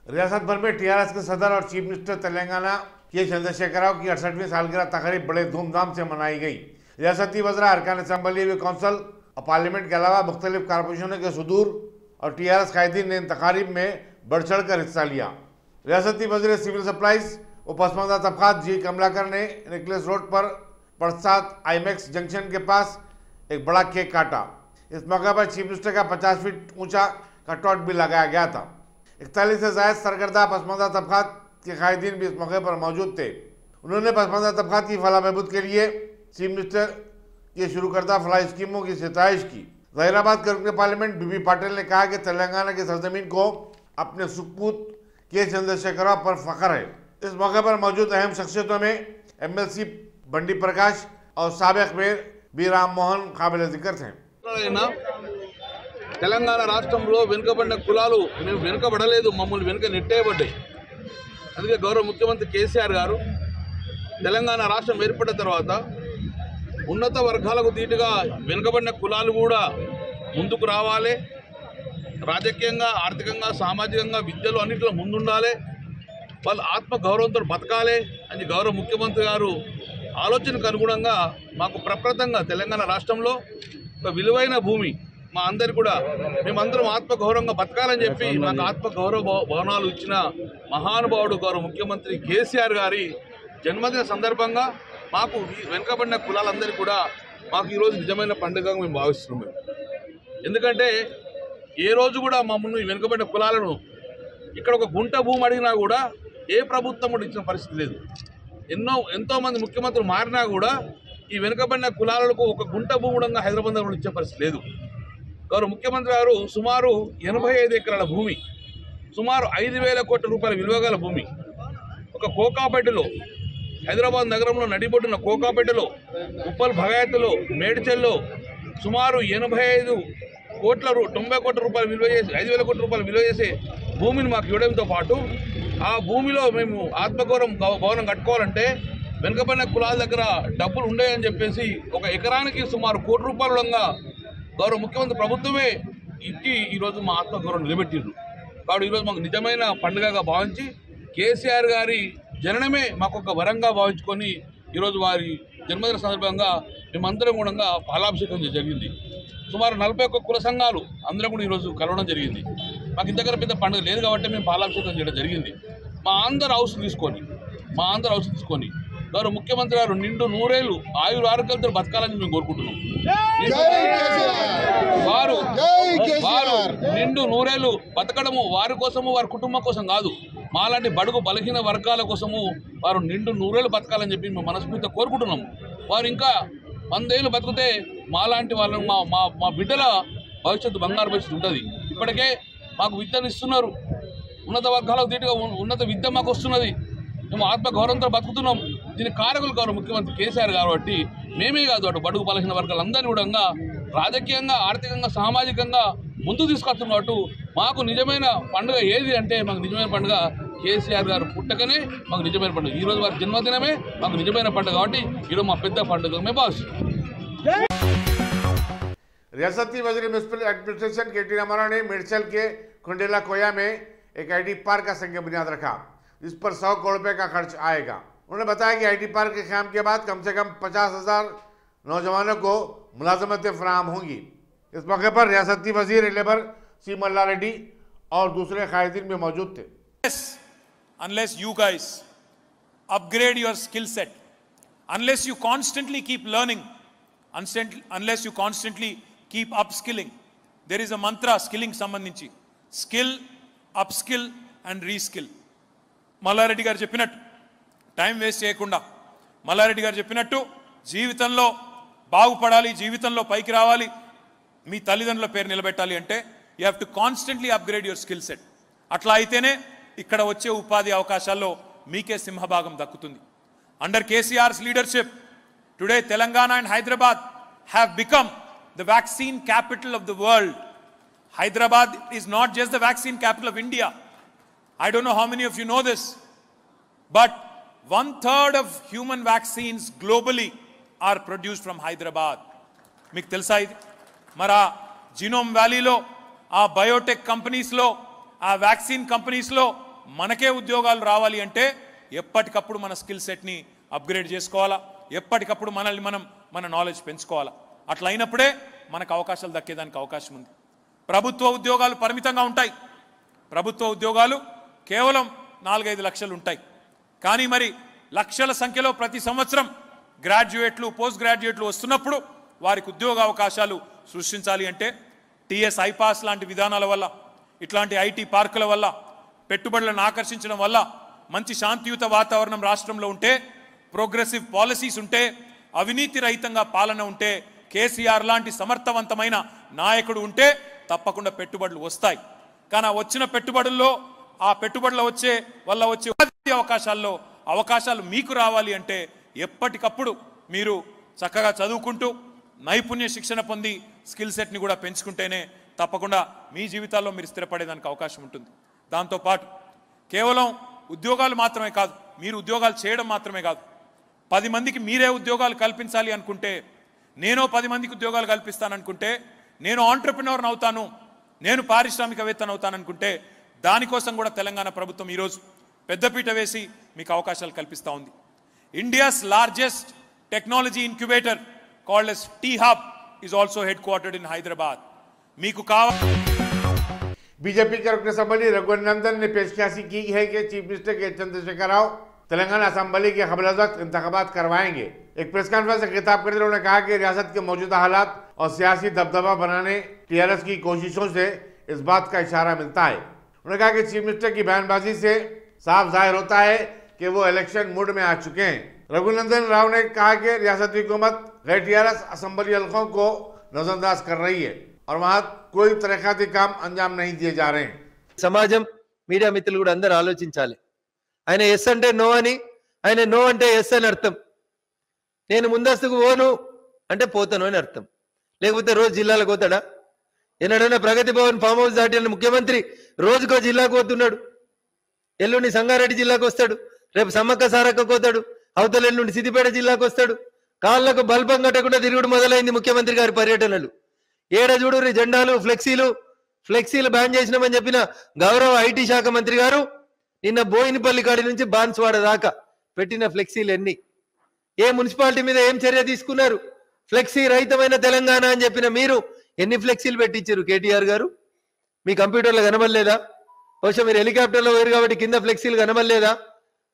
रियासत भर में टीआरएस के सदर और चीफ मिनिस्टर तेलंगाना के चंद्रशेखर राव की 68वीं सालगिरह तकरीब बड़े धूमधाम से मनाई गई। रियासती वज़रा अरकान असम्बली काउंसिल और पार्लियामेंट के अलावा मुख्तलिफ कारपोरेशनों के सदूर और टीआरएस कायदीन ने इन तकारीब में बढ़ चढ़ कर हिस्सा लिया। रियासती वज़ीर सिविल सप्लाईज और पसमानदा तबकात जी कमलाकर ने नेकलेस रोड पर प्रसाद आईमैक्स जंक्शन के पास एक बड़ा केक काटा। इस मौके पर चीफ मिनिस्टर का 50 फीट ऊंचा कटआउट भी लगाया गया था। 41 से ज्यादा सरगर्दा पसमानदा तबकात के कायदीन भी इस मौके पर मौजूद थे। उन्होंने पसमानदा तबकात की फलाह बहबूद के लिए चीफ मिनिस्टर के शुरू करदा फलाही स्कीमों की सिताइश की। जहीराबाद के पार्लियामेंट बीबी पाटिल ने कहा कि तेलंगाना की सरजमीन को अपने सुपूत के चंद्रशेखर राव पर फख्र है। इस मौके पर मौजूद अहम शख्सियतों में एमएलसी बंडी प्रकाश और साबिक मेयर बी राम मोहन काबिल जिक्र थे। తెలంగాణ రాష్ట్రంలో వెనుకబడిన కులాలు మేము వెనుకబడలేదు, మమ్మల్ని వెనుక నెట్టేయబడ్డాయి. అందుకే గౌరవ ముఖ్యమంత్రి కేసీఆర్ గారు తెలంగాణ రాష్ట్రం ఏర్పడిన తర్వాత ఉన్నత వర్గాలకు దీటుగా వెనుకబడిన కులాలు కూడా ముందుకు రావాలి, రాజకీయంగా ఆర్థికంగా సామాజికంగా విద్యలో అన్నింటిలో ముందుండాలి, వాళ్ళు ఆత్మ గౌరవంతో బతకాలి అని గౌరవ ముఖ్యమంత్రి గారు ఆలోచనకు అనుగుణంగా మాకు ప్రప్రదంగా తెలంగాణ రాష్ట్రంలో ఒక విలువైన భూమి మా అందరి కూడా మేమందరం ఆత్మగౌరవంగా బతకాలని చెప్పి మాకు ఆత్మగౌరవ భవనాలు ఇచ్చిన మహానుభావుడు గౌరవ ముఖ్యమంత్రి కేసీఆర్ గారి జన్మదిన సందర్భంగా మాకు వెనుకబడిన కులాలందరికీ కూడా మాకు ఈరోజు నిజమైన పండుగగా మేము భావిస్తున్నాం. ఎందుకంటే ఏ రోజు కూడా మమ్మల్ని వెనుకబడిన కులాలను ఇక్కడ ఒక గుంట భూమి అడిగినా కూడా ఏ ప్రభుత్వం కూడా ఇచ్చిన పరిస్థితి లేదు. ఎంతోమంది ముఖ్యమంత్రులు మారినా కూడా ఈ వెనుకబడిన కులాలకు ఒక గుంట భూమి కూడా హైదరాబాద్ కూడా ఇచ్చే పరిస్థితి లేదు. గౌరవ ముఖ్యమంత్రి గారు సుమారు 85 ఎకరాల భూమి, సుమారు 5,000 కోట్ల రూపాయల విలువగల భూమి ఒక కోకాపేటలో, హైదరాబాద్ నగరంలో నడిబొడ్డున కోకాపేటలో, ఉప్పల్ భగాయత్లో, మేడ్చల్లో సుమారు 90 కోట్ల రూపాయలు విలువ చేసి 5,000 కోట్ల రూపాయలు విలువ చేసే భూమిని మాకు ఇవ్వడంతో పాటు ఆ భూమిలో మేము ఆత్మగౌరవం భవనం కట్టుకోవాలంటే వెనుకబడిన కులాల దగ్గర డబ్బులు ఉండేయని చెప్పేసి ఒక ఎకరానికి సుమారు ₹1 కోటి గౌరవ ముఖ్యమంత్రి ప్రభుత్వమే ఇచ్చి ఈరోజు మా ఆత్మగౌరవం నిలబెట్టిండ్రు. కాబట్టి ఈరోజు మాకు నిజమైన పండుగగా భావించి కేసీఆర్ గారి జననమే మాకు ఒక వరంగా భావించుకొని ఈరోజు వారి జన్మదిన సందర్భంగా మేమందరం కూడా పాలాభిషేకం జరిగింది. సుమారు 41 కుల సంఘాలు అందరం కూడా ఈరోజు కలవడం జరిగింది. మాకు ఇంతకన్నా పెద్ద పండుగ లేదు కాబట్టి మేము పాలాభిషేకం చేయడం జరిగింది. మా అందరు హౌస్ తీసుకొని గౌరవ ముఖ్యమంత్రి గారు నిండు 100 ఏళ్ళు ఆయుర ఆరోగ్యాలతో బతకాలని మేము కోరుకుంటున్నాం. వారు నిండు 100 ఏళ్ళు బతకడము వారి కోసము, వారి కుటుంబం కోసం కాదు, మాలాంటి బడుగు బలహీన వర్గాల కోసము వారు నిండు 100 ఏళ్ళు బతకాలని చెప్పి మేము మనస్ఫూర్తిగా కోరుకుంటున్నాము. వారు ఇంకా 100 ఏళ్ళు బతికితే మాలాంటి వాళ్ళని మా బిడ్డల భవిష్యత్తు బంగారు భవిష్యత్తు ఉంటుంది. ఇప్పటికే మాకు విద్యను ఇస్తున్నారు, ఉన్నత వర్గాలకు దీటుగా ఉన్నత విద్య మాకు వస్తున్నది, మేము ఆత్మగౌరవంతో బతుకుతున్నాం. దీని కారకులు గౌరవ ముఖ్యమంత్రి కేసీఆర్ కాబట్టి మేమే కాదు అటు బడుగు బలహీన వర్గాలందరినీ కూడా రాజకీయంగా ఆర్థికంగా సామాజికంగా ముందుకు తీసుకొస్తున్నట్టు మాకు నిజమైన పండుగ ఏది అంటే మాకు నిజమైన పండుగ కేసీఆర్ గారు పుట్టకనే మాకు నిజమైన పండుగ. ఈరోజు వారి జన్మదినమే మాకు నిజమైన పండుగ కాబట్టి ఈరోజు మా పెద్ద పండుగ మేము భావిస్తున్నాం. रियासती वज़ीर म्यूनसिपल एडमिनिस्ट्रेशन के.टी. रामाराव ने मेडचल के कुंडेला कोया में एक आईटी पार्क का संग बुनियाद रखा, जिस पर 100 करोड़ रुपए का खर्च आएगा। उन्होंने बताया कि आईटी पार्क के क़याम के बाद कम से कम 50,000 नौजवानों को मुलाजमतें फराहम होंगी। इस मौके पर रियासती वज़ीर लेबर सी मल्ला रेड्डी और दूसरे कायदीन भी मौजूद थे। Unless you guys upgrade your skill set, unless you constantly keep learning, unless you constantly keep upskilling, there is a mantra skilling సంబంధించి skill, upskill and reskill. Malla Reddy గారు చెప్పినట్టు టైం వేస్ట్ చేయకుండా, మల్లారెడ్డి గారు చెప్పినట్టు జీవితంలో బాగుపడాలి, జీవితంలో పైకి రావాలి, మీ తల్లిదండ్రుల పేరు నిలబెట్టాలి అంటే you have to constantly upgrade your skill set. అట్లా అయితేనే ఇక్కడ వచ్చే ఉపాధి అవకాశాల్లో మీకే సింహభాగం దక్కుతుంది. Under KCR's leadership today Telangana and Hyderabad have become the vaccine capital of the world. Hyderabad is not just the vaccine capital of India. I don't know how many of you know this, but 1/3 of human vaccines globally are produced from Hyderabad. మీకు తెలుసా ఇది? మరి genome వ్యాలీలో, ఆ Biotech కంపెనీస్లో, ఆ vaccine కంపెనీస్లో మనకే ఉద్యోగాలు రావాలి అంటే ఎప్పటికప్పుడు మన స్కిల్ సెట్ని అప్గ్రేడ్ చేసుకోవాలా, ఎప్పటికప్పుడు మనల్ని మన నాలెడ్జ్ పెంచుకోవాలా. అట్లా అయినప్పుడే మనకు అవకాశాలు దక్కేదానికి అవకాశం ఉంది. ప్రభుత్వ ఉద్యోగాలు పరిమితంగా ఉంటాయి. ప్రభుత్వ ఉద్యోగాలు కేవలం 4-5 లక్షలు ఉంటాయి. కానీ మరి లక్షల సంఖ్యలో ప్రతి సంవత్సరం గ్రాడ్యుయేట్లు, పోస్ట్ గ్రాడ్యుయేట్లు వస్తున్నప్పుడు వారికి ఉద్యోగ అవకాశాలు సృష్టించాలి అంటే టీఎస్ ఐపాస్ లాంటి విధానాల వల్ల, ఇట్లాంటి ఐటీ పార్కుల వల్ల, పెట్టుబడులను ఆకర్షించడం వల్ల, మంచి శాంతియుత వాతావరణం రాష్ట్రంలో ఉంటే, ప్రోగ్రెసివ్ పాలసీస్ ఉంటే, అవినీతి రహితంగా పాలన ఉంటే, కేసీఆర్ లాంటి సమర్థవంతమైన నాయకుడు ఉంటే తప్పకుండా పెట్టుబడులు వస్తాయి. కానీ వచ్చిన పెట్టుబడుల్లో, ఆ పెట్టుబడుల వచ్చే అవకాశాల్లో అవకాశాలు మీకు రావాలి అంటే ఎప్పటికప్పుడు మీరు చక్కగా చదువుకుంటూ నైపుణ్య శిక్షణ పొంది స్కిల్ సెట్ని కూడా పెంచుకుంటేనే తప్పకుండా మీ జీవితాల్లో మీరు స్థిరపడేదానికి అవకాశం ఉంటుంది. దాంతోపాటు కేవలం ఉద్యోగాలు మాత్రమే కాదు, మీరు ఉద్యోగాలు చేయడం మాత్రమే కాదు, 10 మందికి మీరే ఉద్యోగాలు కల్పించాలి అనుకుంటే, నేను 10 మందికి ఉద్యోగాలు కల్పిస్తాననుకుంటే, నేను ఆంట్రప్రెన్యూర్ని అవుతాను, నేను పారిశ్రామికవేత్తను అవుతాననుకుంటే దానికోసం కూడా తెలంగాణ ప్రభుత్వం ఈరోజు పెద్దపీట వేసి మీకు అవకాశాలు కల్పిస్తూ ఉంది. India's largest technology incubator called as T-Hub is also headquartered in Hyderabad. మీకు बीजेपी के रुकन असम्बली रघुनंदन ने पेशकशी की है कि चीफ मिनिस्टर के चंद्रशेखर राव तेलंगाना असम्बली के कबल वक्त इंतखाबात करवाएंगे। एक प्रेस कॉन्फ्रेंस से खिताब करते हुए उन्होंने कहा कि रियासत के मौजूदा हालात और सियासी दबदबा बनाने टीआरएस की कोशिशों से इस बात का इशारा मिलता है। उन्होंने कहा कि चीफ मिनिस्टर की बयानबाजी से साफ जाहिर होता है कि वो इलेक्शन मूड में आ चुके हैं। रघुनंदन राव ने कहा कि रियासती हुकूमत गैर टीआरएस असम्बली हलकों को नजरअंदाज कर रही है और वहां कोई तरक्याती काम अंजाम नहीं दिए जा रहे हैं। సమాజం మీడియా మిత్రులు కూడా అందరూ ఆలోచించాలి. ఆయన ఎస్ అంటే నో అని, ఆయన నో అంటే ఎస్ అని అర్థం. నేను ముందస్తుకు పోను అంటే పోతాను అని అర్థం. లేకపోతే రోజు జిల్లాలకు పోతాడా? ఎన్నడైనా ప్రగతి భవన్ ఫామ్ హౌస్ దాటి ముఖ్యమంత్రి రోజుకో జిల్లాకు పోతున్నాడు. ఎల్లుండి సంగారెడ్డి జిల్లాకు వస్తాడు, రేపు సమ్మక్క సారక్కకు పోతాడు, అవతల ఎల్లుండి సిద్దిపేట జిల్లాకు వస్తాడు. కాళ్లకు బల్బం కట్టకుండా తిరుగుడు మొదలైంది ముఖ్యమంత్రి గారి పర్యటనలు. ఏడ చూడు జెండాలు, ఫ్లెక్సీలు బ్యాన్ చేసినామని చెప్పిన గౌరవ ఐటీ శాఖ మంత్రి గారు నిన్న బోయినపల్లి కాడి నుంచి బాన్స్వాడ దాకా పెట్టిన ఫ్లెక్సీలు ఎన్ని? ఏ మున్సిపాలిటీ మీద ఏం చర్య తీసుకున్నారు? ఫ్లెక్సీ రహితమైన తెలంగాణ అని చెప్పిన మీరు ఎన్ని ఫ్లెక్సీలు పెట్టించారు కేటీఆర్ గారు? మీ కంప్యూటర్లో కనబడలేదా? బహుశా మీరు హెలికాప్టర్లో పోయారు కాబట్టి కింద ఫ్లెక్సీలు కనబడలేదా?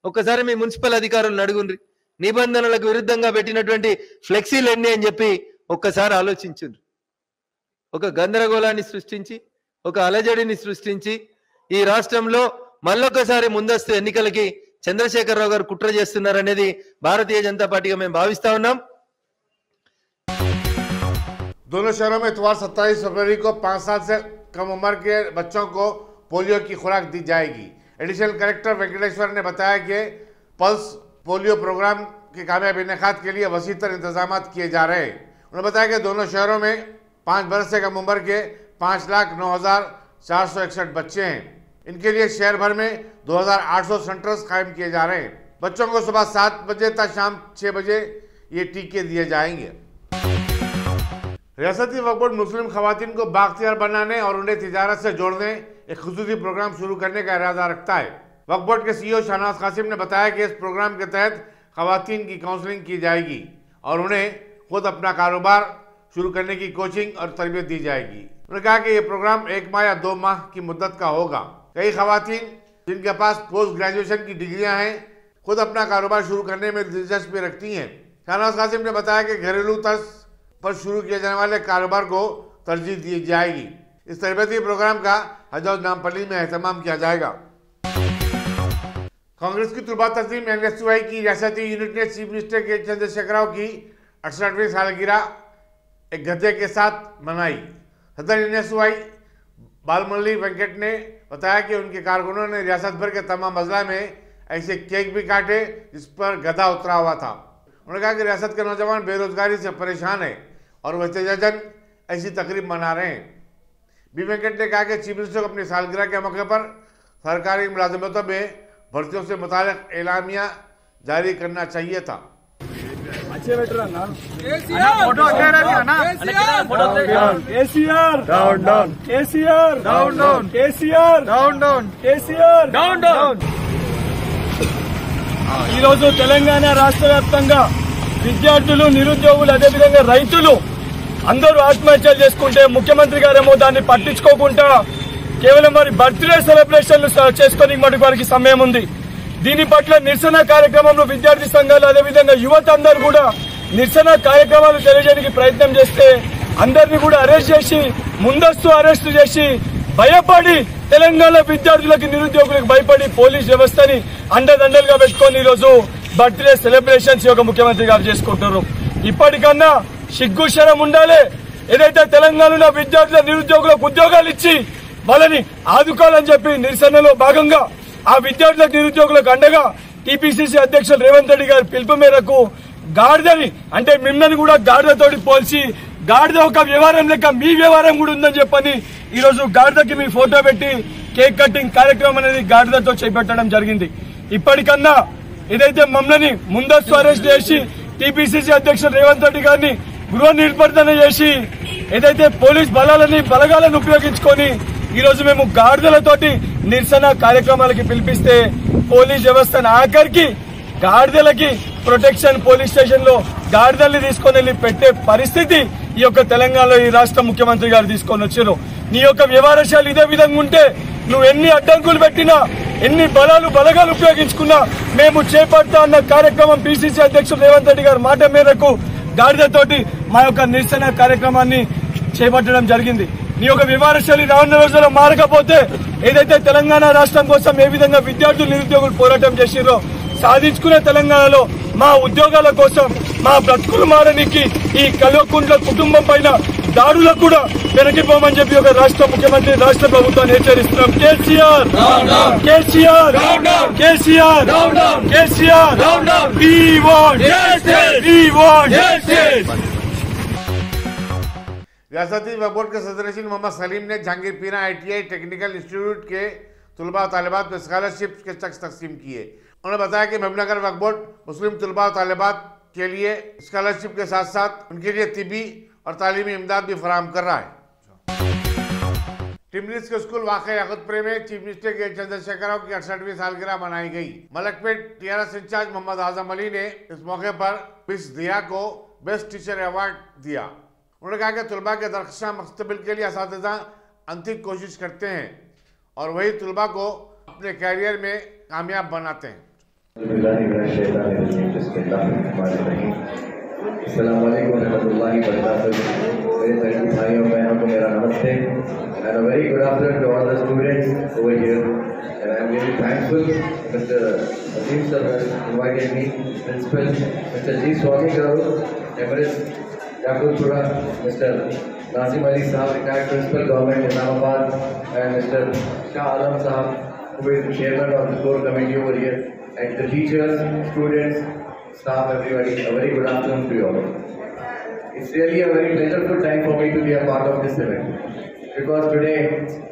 ఒక్కసారి మీ మున్సిపల్ అధికారులను అడుగుండ్రి, నిబంధనలకు విరుద్ధంగా పెట్టినటువంటి ఫ్లెక్సీలు ఎన్ని అని చెప్పి ఒక్కసారి ఆలోచించుండ్రు. ఒక గందరగోళాన్ని సృష్టించి, ఒక అలజడిని సృష్టించి ఈ రాష్ట్రంలో మళ్ళొకసారి ముందస్తు ఎన్నికలకి చంద్రశేఖరరావు గారు కుట్ర చేస్తున్నారనేది భారతీయ జనతా పార్టీగా మేము భావిస్తా ఉన్నాం. दोनों शहरों में इतवार 27 फरवरी को 5 साल से कम उम्र के बच्चों को पोलियो की खुराक दी जाएगी। एडिशनल कलेक्टर वेंकटेश्वर ने बताया कि पल्स पोलियो प्रोग्राम के कामयाब इनेकाद के लिए वसीतर इंतजाम किए जा रहे हैं। उन्होंने बताया कि दोनों शहरों में 5 बरस से कम उम्र के 5,09,461 बच्चे हैं। इनके लिए शहर भर में 2,800 सेंटर्स कायम किए जा रहे हैं। बच्चों को सुबह 7 बजे तक शाम 6 बजे ये टीके दिए जाएंगे। रियासती वक्फ बोर्ड मुस्लिम खवातीन को बाख्तियार बनाने और उन्हें तिजारत से जोड़ने एक खुसूसी प्रोग्राम शुरू करने का इरादा रखता है। वक्फ बोर्ड के सीईओ शाहनवाज कासिम ने बताया कि इस प्रोग्राम के तहत खवातीन की काउंसलिंग की जाएगी और उन्हें खुद अपना कारोबार शुरू करने की कोचिंग और तरबियत दी जाएगी। उन्होंने कहा कि यह प्रोग्राम 1 माह या 2 माह की मुद्दत का होगा। कई खवातीन जिनके पास पोस्ट ग्रेजुएशन की डिग्रियां हैं खुद अपना कारोबार शुरू करने में दिलचस्पी रखती हैं। शाहनवाज कासिम ने बताया कि घरेलू तर्ज पर शुरू किए जाने वाले कारोबार को तरजीह दी जाएगी। इस तरबियती प्रोग्राम का हजौज नामपल्ली में एहतमाम किया जाएगा। कांग्रेस की तुलबा तंजीम एनएसयूआई की रियासती यूनिट ने चीफ मिनिस्टर के चंद्रशेखर राव की 68वीं सालगिरह एक गद्दे के साथ मनाई। सदर एनएसयूआई बालमल्ली वेंकट ने बताया कि उनके कारकुनों ने रियासत भर के तमाम अजला में ऐसे केक भी काटे जिस पर गधा उतरा हुआ था। उन्होंने कहा कि रियासत के नौजवान बेरोजगारी से परेशान है और वह एहतजाजन ऐसी तकरीब मना रहे हैं। बी वेंकट ने कहा कि चीफ मिनिस्टर को अपनी सालगिरह के मौके पर सरकारी मुलाजमतों में भर्तियों से मुताल्लिक एलामिया जारी करना चाहिए था। KCR down down, KCR down down, KCR down down, KCR down down. ఈరోజు తెలంగాణ రాష్ట్ర వ్యాప్తంగా విద్యార్థులు, నిరుద్యోగులు, అదేవిధంగా రైతులు అందరూ ఆత్మహత్యలు చేసుకుంటే ముఖ్యమంత్రి గారేమో దాన్ని పట్టించుకోకుండా కేవలం వారి బర్త్డే సెలబ్రేషన్లు చేసుకునే మటుకు వారికి సమయం ఉంది. దీని పట్ల నిరసన కార్యక్రమంలో విద్యార్థి సంఘాలు అదేవిధంగా యువత అందరూ కూడా నిరసన కార్యక్రమాలు తెలియజేయడానికి ప్రయత్నం చేస్తే అందరినీ కూడా అరెస్ట్ చేసి, ముందస్తు అరెస్టు చేసి, భయపడి తెలంగాణ విద్యార్థులకి, నిరుద్యోగులకు భయపడి పోలీస్ వ్యవస్థని అండదండలుగా పెట్టుకొని ఈరోజు బర్త్డే సెలబ్రేషన్స్ యొక్క ముఖ్యమంత్రి గారు చేసుకుంటున్నారు. ఇప్పటికన్నా సిగ్గు శరం ఉండాలి. ఏదైతే తెలంగాణలో విద్యార్థుల, నిరుద్యోగులకు ఉద్యోగాలు ఇచ్చి వాళ్ళని ఆదుకోవాలని చెప్పి నిరసనలో భాగంగా ఆ విద్యార్థులకు, నిరుద్యోగులకు అండగా టీపీసీసీ అధ్యక్షులు రేవంత్ రెడ్డి గారి పిలుపు మేరకు గాడిదని, అంటే మిమ్మల్ని కూడా గాడిదతోటి పోల్చి, గాడిద ఒక వ్యవహారం లెక్క మీ వ్యవహారం కూడా ఉందని చెప్పని ఈరోజు గాడిదకి మీ ఫోటో పెట్టి కేక్ కటింగ్ కార్యక్రమం అనేది గాడిదతో చేపట్టడం జరిగింది. ఇప్పటికన్నా ఏదైతే మమ్మల్ని ముందస్తు అరెస్ట్ చేసి టీపీసీసీ అధ్యక్షులు రేవంత్ రెడ్డి గారిని గృహ నిర్బంధన చేసి ఏదైతే పోలీస్ బలగాలను ఉపయోగించుకొని ఈరోజు మేము గాడిదలతోటి నిరసన కార్యక్రమాలకి పిలిపిస్తే పోలీస్ వ్యవస్థను ఆఖరికి గాడిదలకి ప్రొటెక్షన్ పోలీస్ స్టేషన్ లో గాడిదల్ని తీసుకొని వెళ్లి పెట్టే పరిస్థితి ఈ యొక్క తెలంగాణలో ఈ రాష్ట్ర ముఖ్యమంత్రి గారు తీసుకొని వచ్చారు. నీ యొక్క వ్యవహారశాలు ఇదే విధంగా ఉంటే నువ్వు ఎన్ని అడ్డంకులు పెట్టినా, ఎన్ని బలగాలు ఉపయోగించుకున్నా మేము చేపడతా అన్న కార్యక్రమం పీసీసీ అధ్యక్షుడు రేవంత్ రెడ్డి గారి మాట మేరకు గాడిదతోటి మా యొక్క నిరసన కార్యక్రమాన్ని చేపట్టడం జరిగింది. నీ యొక్క వ్యవహారశైలి రానున్న రోజుల్లో మారకపోతే ఏదైతే తెలంగాణ రాష్ట్రం కోసం ఏ విధంగా విద్యార్థులు, నిరుద్యోగులు పోరాటం చేసిరో సాధించుకునే తెలంగాణలో మా ఉద్యోగాల కోసం, మా బ్రతుకులు మారడానికి ఈ కల్వకుంట్ల కుటుంబం పైన దాడులకు కూడా వెనక్కిపోమని చెప్పి ఒక రాష్ట్ర ముఖ్యమంత్రి, రాష్ట్ర ప్రభుత్వాన్ని హెచ్చరిస్తున్నాం. KCR KCR KCR KCR we want justice. रियासती वक्फ बोर्ड के सदर रशीद मोहम्मद सलीम ने जहांगीर पीरा ITI टेक्निकल इंस्टीट्यूट के तलबा तालिबात को स्कॉलरशिप के चेक तकसीम किए। उन्होंने बताया कि महबूबनगर वक्फ बोर्ड मुस्लिम तलबा तालिबात के लिए स्कॉलरशिप के साथ साथ उनके लिए तिबी और तालीमी इमदाद भी फराहम कर रहा है। टिमरिस के स्कूल वाक़ई याकूतपुरे में चीफ मिनिस्टर के चंद्रशेखर राव की 68वीं सालगिरह मनाई गई। मलकपेट TRS इंचार्ज मोहम्मद आजम अली ने इस मौके पर मिस दिया को बेस्ट टीचर अवार्ड दिया। उन्होंने कहा कि तुलबा के दरख्शां मुस्तकबिल के लिए असातिज़ा अंतिम कोशिश करते हैं और वही तुलबा को अपने कैरियर में कामयाब बनाते हैं। अस्सलामुअलैकुम रहमतुल्लाहि व बरकातहू। मेरे भाइयों बहनों को मेरा नमस्ते and a very good afternoon to all the students over here, and I am really thankful Mr. Azim sir has invited me, Principal Mr. G. Swami Garu, Emirates Yakutpura, Mr. Nazim Ali Sahab, retired Principal Government Islamabad, and Mr. Shah Alam Sahab, who is the chairman of the core committee over here, and the teachers, students, staff, everybody, a very good afternoon to you all. It's really a very pleasurable time for me to be a part of this event, because today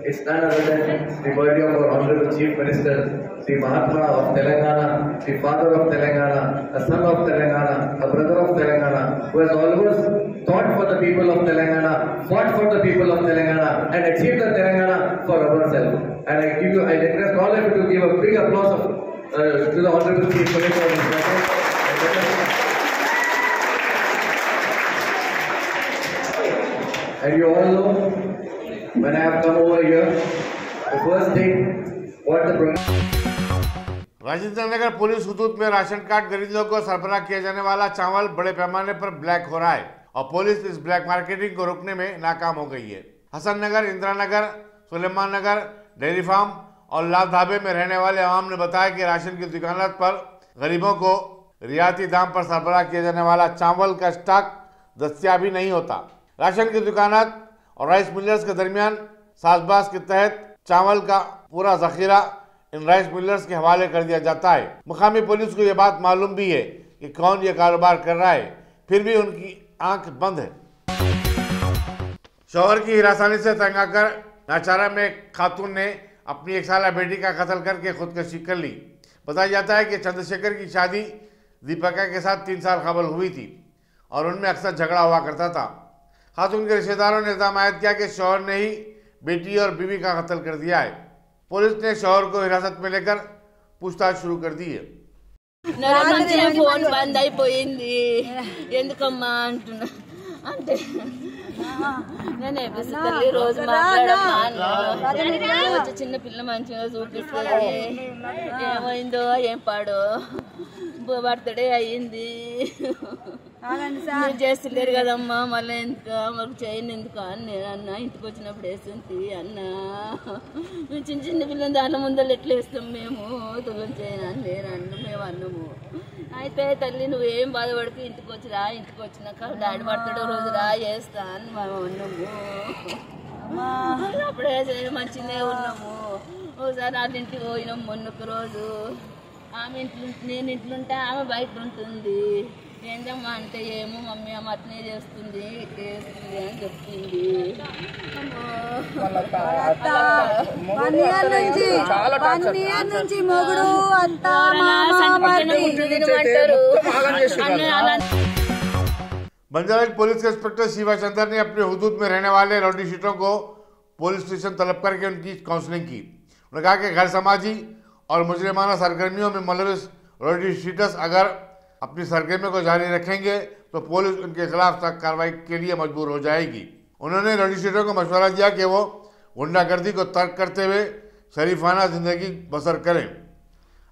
it's none other than the birthday of our Honorable Chief Minister, the Mahatma of Telangana, the father of Telangana, a son of Telangana, a brother of Telangana, who has always thought for the people of Telangana, fought for the people of Telangana, and achieved the Telangana for ourselves. And I request all of you to give a big applause to the Honorable Chief Minister of Telangana. And you all know, when I have come over here, the first thing, what the program. Rajendra Nagar police हुदूद में ration card खरीदने को सरबराह किया जाने वाला चावल बड़े पैमाने पर ब्लैक हो रहा है और पुलिस इस ब्लैक मार्केटिंग को रोकने में नाकाम हो गई है। हसन नगर, इंदिरा नगर, सुलेमान नगर, डेयरी फार्म और लाल ढाबे में रहने वाले आवाम ने बताया कि राशन की दुकानों पर गरीबों को रियायती दाम पर सरबराह किया जाने वाला चावल का स्टॉक दस्तियाब ही नहीं होता। राशन की दुकानों और राइस मिलर्स के दरमियान साजबाज के तहत चावल का पूरा जखीरा इन राइस मिलर्स के हवाले कर दिया जाता है। मुकामी पुलिस को यह बात मालूम भी है कि कौन ये कारोबार कर रहा है, फिर भी उनकी आंख बंद है। शौहर की हिरासानी से तंग आकर नाचारा में एक खातून ने अपनी 1 साला बेटी का कत्ल करके खुदकुशी कर ली। बताया जाता है कि चंद्रशेखर की शादी दीपिका के साथ 3 साल कबल हुई थी और उनमें अक्सर झगड़ा हुआ करता था। खातून के रिश्तेदारों ने इल्जाम आयद किया कि शौहर ने ही बेटी और बीवी का कत्ल कर दिया है। पुलिस ने शौहर को हिरासत में लेकर पूछताछ शुरू कर दी है। ఫోన్ బంద్ అయిపోయింది ఎందుకమ్మా అంటున్నా అంటే నేను తల్లి రోజు మాట్లాడమ్మా వచ్చి చిన్న పిల్ల మంచిగా చూపిస్తుంది ఏమైందో ఏం పాడో బర్త్డే అయ్యింది మీరు చేస్తలేరు కదమ్మా మళ్ళీ ఎందుకు మాకు చేయను ఎందుకు అని నేను అన్నా ఇంటికి వచ్చినప్పుడు వేస్తుంది అన్నా మేము చిన్న చిన్న పిల్లలు దాని ముందర ఎట్లా వేస్తాం మేము తులం చేయను అని నేను అన్నా మేము అన్నాము అయితే తల్లి నువ్వేం బాధపడితే ఇంటికి వచ్చి రా ఇంటికి వచ్చినాక డాడీ బర్త్డే రోజు రా చేస్తా అని మేము అన్నాము అప్పుడే మంచిగానే ఉన్నాము ఒకసారి వాళ్ళ ఇంటికి పోయినాం మొన్నొక రోజు ఆమె ఇంట్లో నేను ఇంట్లుంటే ఆమె బయట ఉంటుంది ఏంటమ్మా అంటే ఏమో మమ్మీ అమ్మ అట్నే చేస్తుంది ఇట్లా చేస్తుంది అని చెప్తుంది 1 year నుంచి మొగుడు అంతా बंजारा पुलिस के इंस्पेक्टर शिवा चंद्र ने अपने हुदूद में रहने वाले रौडी शीटों को पुलिस स्टेशन तलब करके उनकी काउंसलिंग की। उन्होंने कहा कि गैर समाजी और मुजरिमाना सरगर्मियों में मुलविस रौडी शीटर्स अगर अपनी सरगर्मियों को जारी रखेंगे तो पुलिस उनके खिलाफ सख्त कार्रवाई के लिए मजबूर हो जाएगी। उन्होंने रौडी शीटरों को मशवरा दिया कि वो गुंडागर्दी को तर्क करते हुए शरीफाना जिंदगी बसर करें।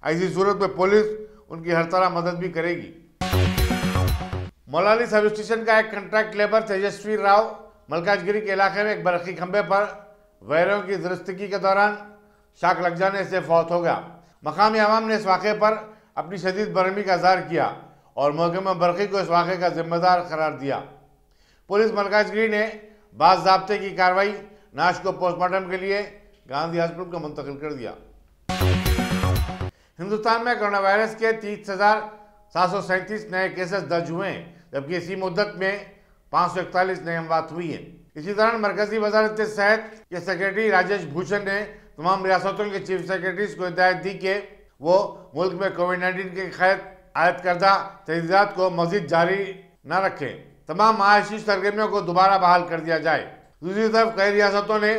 ऐसी सूरत में पुलिस उनकी हर तरह मदद भी करेगी। मौलाली सब स्टेशन का एक कंट्रैक्ट लेबर तेजस्वी राव मलकाजगिरी के इलाके में एक बरखी खंभे पर वैरों की दुरुस्तगी के दौरान शाक लग जाने से फौत हो गया। मकामी आवाम ने इस वाक़े पर अपनी शदीद बरहमी का इज़हार किया और महकमा बरखी को इस वाक़े का जिम्मेदार करार दिया। पुलिस मलकाजगिरी ने बाज़ाब्ते की कार्रवाई नाश को पोस्टमार्टम के लिए गांधी हॉस्पिटल को मुंतकिल कर दिया। हिंदुस्तान में कोरोना वायरस के 30,737 नए केसेस दर्ज हुए हैं, जबकि इसी मुद्दत में 541 नई अमवात हुई है। इसी दौरान मरकजी वजारत सेहत के सेक्रेटरी राजेश भूषण ने तमाम रियासतों के चीफ सेक्रेटरीज को हिदायत दी कि वो मुल्क में कोविड-19 के खैर आयद करदा तहदीदात को मजीद जारी न रखें। तमाम माशी सरगर्मियों को दोबारा बहाल कर दिया जाए। दूसरी तरफ कई रियासतों ने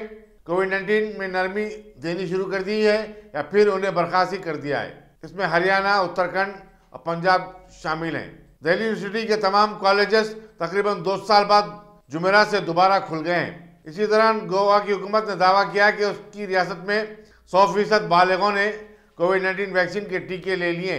कोविड-19 में नरमी देनी शुरू कर दी है या फिर उन्हें बर्खास्त कर दिया है। इसमें हरियाणा, उत्तराखंड और पंजाब शामिल हैं। दिल्ली यूनिवर्सिटी के तमाम कॉलेजेस तकरीबन 2 साल बाद जुमेरात से दोबारा खुल गए हैं। इसी दौरान गोवा की हुकूमत ने दावा किया कि उसकी रियासत में 100% बालिगों ने कोविड-19 वैक्सीन के टीके ले लिए।